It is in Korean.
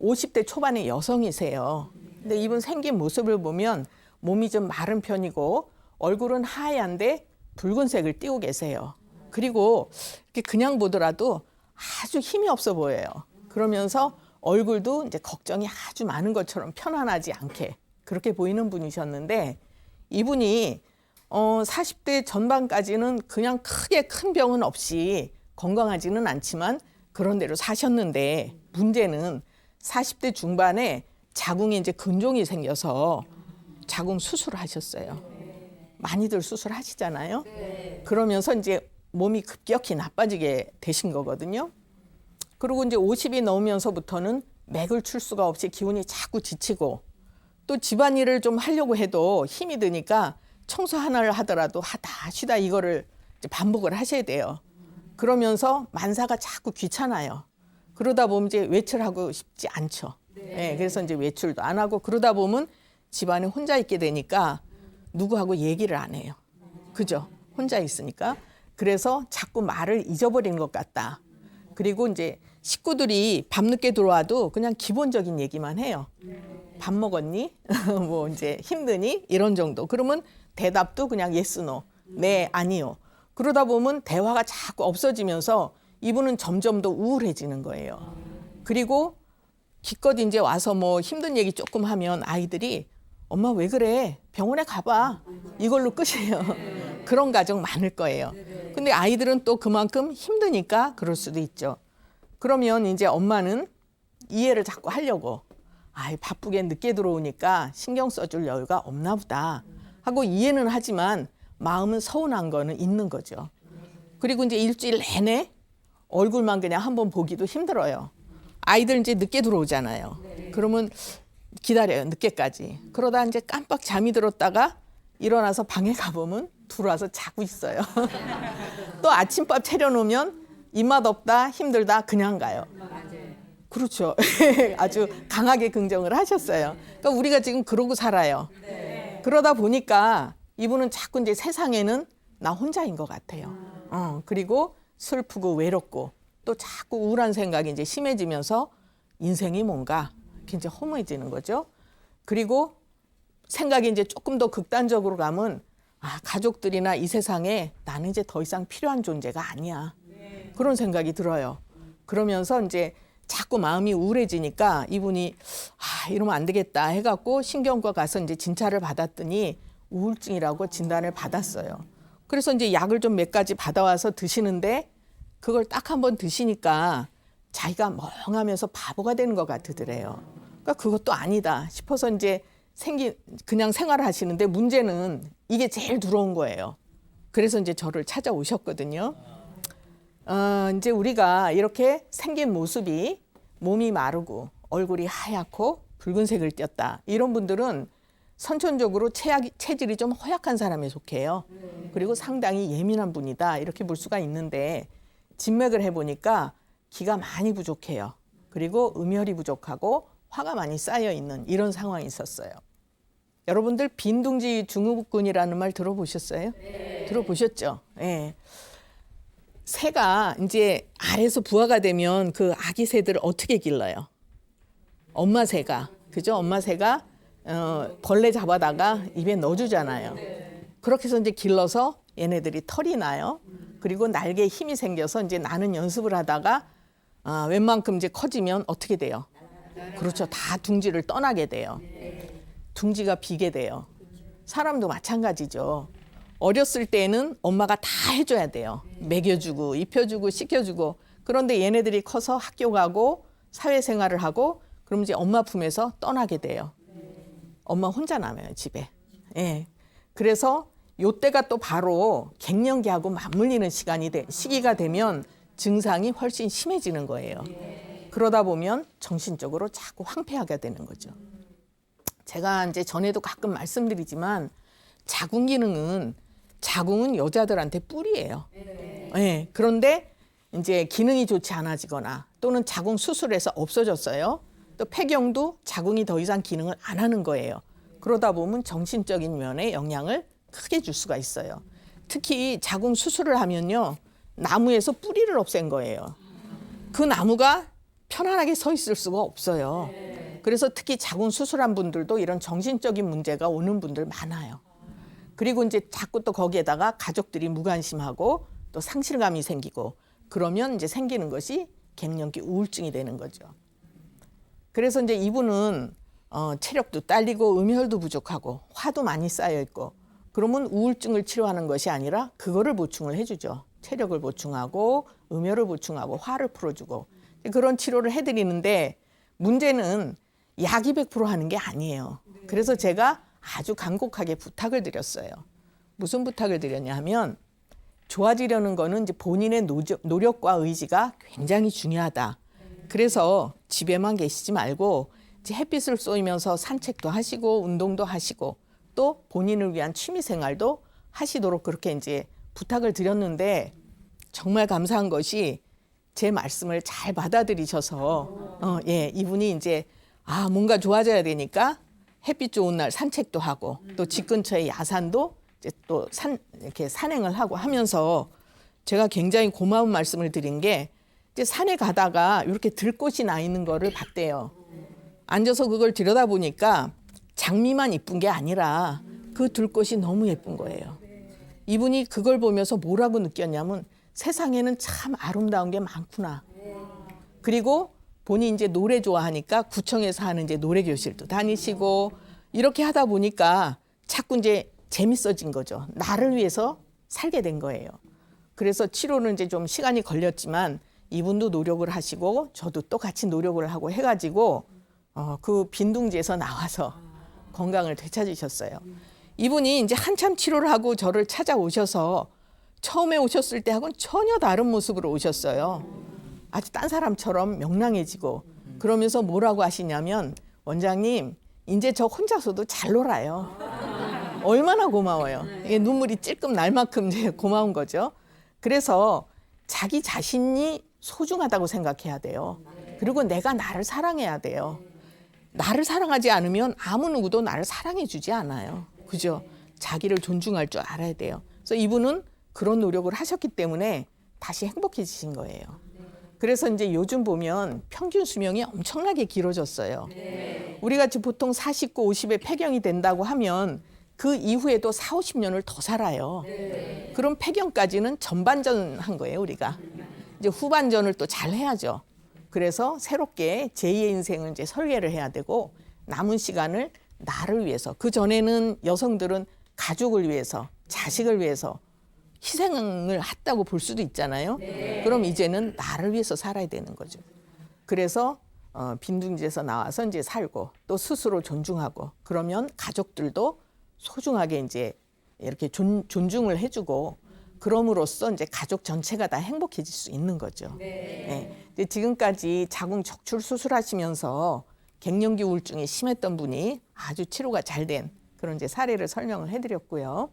50대 초반의 여성이세요. 근데 이분 생긴 모습을 보면 몸이 좀 마른 편이고 얼굴은 하얀데 붉은색을 띠고 계세요. 그리고 이렇게 그냥 보더라도 아주 힘이 없어 보여요. 그러면서 얼굴도 이제 걱정이 아주 많은 것처럼 편안하지 않게 그렇게 보이는 분이셨는데 이분이 40대 전반까지는 그냥 크게 큰 병은 없이 건강하지는 않지만 그런 대로 사셨는데 문제는 40대 중반에 자궁에 이제 근종이 생겨서 자궁 수술을 하셨어요. 많이들 수술하시잖아요. 그러면서 이제 몸이 급격히 나빠지게 되신 거거든요. 그리고 이제 50이 넘으면서부터는 맥을 출 수가 없이 기운이 자꾸 지치고 또 집안일을 좀 하려고 해도 힘이 드니까 청소 하나를 하더라도 하다 쉬다 이거를 이제 반복을 하셔야 돼요. 그러면서 만사가 자꾸 귀찮아요. 그러다 보면 이제 외출하고 싶지 않죠. 네, 그래서 이제 외출도 안 하고 그러다 보면 집안에 혼자 있게 되니까 누구하고 얘기를 안 해요. 그죠? 혼자 있으니까. 그래서 자꾸 말을 잊어버리는 것 같다. 그리고 이제 식구들이 밤늦게 들어와도 그냥 기본적인 얘기만 해요. 밥 먹었니? 뭐 이제 힘드니? 이런 정도. 그러면 대답도 그냥 yes, no. 네, 아니요. 그러다 보면 대화가 자꾸 없어지면서 이분은 점점 더 우울해지는 거예요. 그리고 기껏 이제 와서 뭐 힘든 얘기 조금 하면 아이들이 엄마 왜 그래? 병원에 가봐. 이걸로 끝이에요. 그런 가정 많을 거예요. 근데 아이들은 또 그만큼 힘드니까 그럴 수도 있죠. 그러면 이제 엄마는 이해를 자꾸 하려고 바쁘게 늦게 들어오니까 신경 써줄 여유가 없나 보다 하고 이해는 하지만 마음은 서운한 거는 있는 거죠. 그리고 이제 일주일 내내 얼굴만 그냥 한번 보기도 힘들어요. 아이들 이제 늦게 들어오잖아요. 그러면 기다려요, 늦게까지. 그러다 이제 깜빡 잠이 들었다가 일어나서 방에 가보면 들어와서 자고 있어요. 또 아침밥 차려놓으면 입맛 없다, 힘들다, 그냥 가요. 그렇죠. 아주 강하게 긍정을 하셨어요. 그러니까 우리가 지금 그러고 살아요. 그러다 보니까 이분은 자꾸 이제 세상에는 나 혼자인 것 같아요. 그리고 슬프고 외롭고 또 자꾸 우울한 생각이 이제 심해지면서 인생이 뭔가 이렇게 이제 허무해지는 거죠. 그리고 생각이 이제 조금 더 극단적으로 가면 가족들이나 이 세상에 나는 이제 더 이상 필요한 존재가 아니야. 그런 생각이 들어요. 그러면서 이제 자꾸 마음이 우울해지니까 이분이 이러면 안 되겠다 해갖고 신경과 가서 이제 진찰을 받았더니 우울증이라고 진단을 받았어요. 그래서 이제 약을 좀 몇 가지 받아와서 드시는데 그걸 딱 한 번 드시니까 자기가 멍하면서 바보가 되는 것 같으더래요. 그러니까 그것도 아니다 싶어서 이제 그냥 생활을 하시는데 문제는 이게 제일 두려운 거예요. 그래서 이제 저를 찾아오셨거든요. 이제 우리가 이렇게 생긴 모습이 몸이 마르고 얼굴이 하얗고 붉은색을 띄었다. 이런 분들은 선천적으로 체질이 좀 허약한 사람에 속해요. 그리고 상당히 예민한 분이다. 이렇게 볼 수가 있는데 진맥을 해보니까 기가 많이 부족해요. 그리고 음혈이 부족하고 화가 많이 쌓여 있는 이런 상황이 있었어요. 여러분들 빈둥지 증후군이라는 말 들어보셨어요? 네. 들어보셨죠? 네. 새가 이제 알에서 부화가 되면 그 아기 새들을 어떻게 길러요? 엄마 새가, 그죠? 엄마 새가 벌레 잡아다가 입에 넣어주잖아요. 그렇게 해서 이제 길러서 얘네들이 털이 나요. 그리고 날개에 힘이 생겨서 이제 나는 연습을 하다가 웬만큼 이제 커지면 어떻게 돼요? 그렇죠. 다 둥지를 떠나게 돼요. 둥지가 비게 돼요. 사람도 마찬가지죠. 어렸을 때는 엄마가 다 해줘야 돼요. 먹여주고 입혀주고 씻겨주고. 그런데 얘네들이 커서 학교 가고 사회생활을 하고 그럼 이제 엄마 품에서 떠나게 돼요. 엄마 혼자 남아요, 집에. 예. 그래서 요때가 또 바로 갱년기하고 맞물리는 시기가 되면 증상이 훨씬 심해지는 거예요. 그러다 보면 정신적으로 자꾸 황폐하게 되는 거죠. 제가 이제 전에도 가끔 말씀드리지만 자궁은 여자들한테 뿔이에요. 네. 그런데 이제 기능이 좋지 않아지거나 또는 자궁 수술해서 없어졌어요. 또 폐경도 자궁이 더 이상 기능을 안 하는 거예요. 그러다 보면 정신적인 면에 영향을 크게 줄 수가 있어요. 특히 자궁 수술을 하면요. 나무에서 뿌리를 없앤 거예요. 그 나무가 편안하게 서 있을 수가 없어요. 그래서 특히 자궁 수술한 분들도 이런 정신적인 문제가 오는 분들 많아요. 그리고 이제 자꾸 또 거기에다가 가족들이 무관심하고 또 상실감이 생기고 그러면 이제 생기는 것이 갱년기 우울증이 되는 거죠. 그래서 이제 이분은 체력도 딸리고 음혈도 부족하고 화도 많이 쌓여 있고 그러면 우울증을 치료하는 것이 아니라 그거를 보충을 해주죠. 체력을 보충하고 음혈을 보충하고 화를 풀어주고 그런 치료를 해드리는데 문제는 약이 100% 하는 게 아니에요. 그래서 제가 아주 간곡하게 부탁을 드렸어요. 무슨 부탁을 드렸냐 하면 좋아지려는 거는 이제 본인의 노력과 의지가 굉장히 중요하다. 그래서 집에만 계시지 말고 이제 햇빛을 쏘면서 산책도 하시고 운동도 하시고 또 본인을 위한 취미 생활도 하시도록 그렇게 이제 부탁을 드렸는데 정말 감사한 것이 제 말씀을 잘 받아들이셔서 이분이 이제 뭔가 좋아져야 되니까 햇빛 좋은 날 산책도 하고 또 집 근처에 야산도 이제 또 이렇게 산행을 하고 하면서 제가 굉장히 고마운 말씀을 드린 게 이제 산에 가다가 이렇게 들꽃이 나 있는 거를 봤대요. 앉아서 그걸 들여다보니까 장미만 이쁜 게 아니라 그 들꽃이 너무 예쁜 거예요. 이분이 그걸 보면서 뭐라고 느꼈냐면 세상에는 참 아름다운 게 많구나. 그리고 본인이 이제 노래 좋아하니까 구청에서 하는 이제 노래 교실도 다니시고 이렇게 하다 보니까 자꾸 이제 재밌어진 거죠. 나를 위해서 살게 된 거예요. 그래서 치료는 이제 좀 시간이 걸렸지만 이분도 노력을 하시고 저도 또 같이 노력을 하고 해가지고 그 빈둥지에서 나와서 건강을 되찾으셨어요. 이분이 이제 한참 치료를 하고 저를 찾아오셔서 처음에 오셨을 때하고는 전혀 다른 모습으로 오셨어요. 아주 딴 사람처럼 명랑해지고 그러면서 뭐라고 하시냐면 원장님 이제 저 혼자서도 잘 놀아요. 얼마나 고마워요. 이게 눈물이 찔끔 날 만큼 이제 고마운 거죠. 그래서 자기 자신이 소중하다고 생각해야 돼요. 그리고 내가 나를 사랑해야 돼요. 나를 사랑하지 않으면 아무 누구도 나를 사랑해 주지 않아요. 그죠? 자기를 존중할 줄 알아야 돼요. 그래서 이분은 그런 노력을 하셨기 때문에 다시 행복해지신 거예요. 그래서 이제 요즘 보면 평균 수명이 엄청나게 길어졌어요. 우리 같이 보통 49, 50에 폐경이 된다고 하면 그 이후에도 4, 50년을 더 살아요. 그럼 폐경까지는 전반전한 거예요, 우리가. 이제 후반전을 또 잘 해야죠. 그래서 새롭게 제2의 인생을 이제 설계를 해야 되고 남은 시간을 나를 위해서 그 전에는 여성들은 가족을 위해서 자식을 위해서 희생을 했다고 볼 수도 있잖아요. 그럼 이제는 나를 위해서 살아야 되는 거죠. 그래서 빈둥지에서 나와서 이제 살고 또 스스로 존중하고 그러면 가족들도 소중하게 이제 이렇게 존중을 해주고 그럼으로써 이제 가족 전체가 다 행복해질 수 있는 거죠. 이제 지금까지 자궁 적출 수술하시면서 갱년기 우울증이 심했던 분이 아주 치료가 잘 된 그런 이제 사례를 설명을 해드렸고요.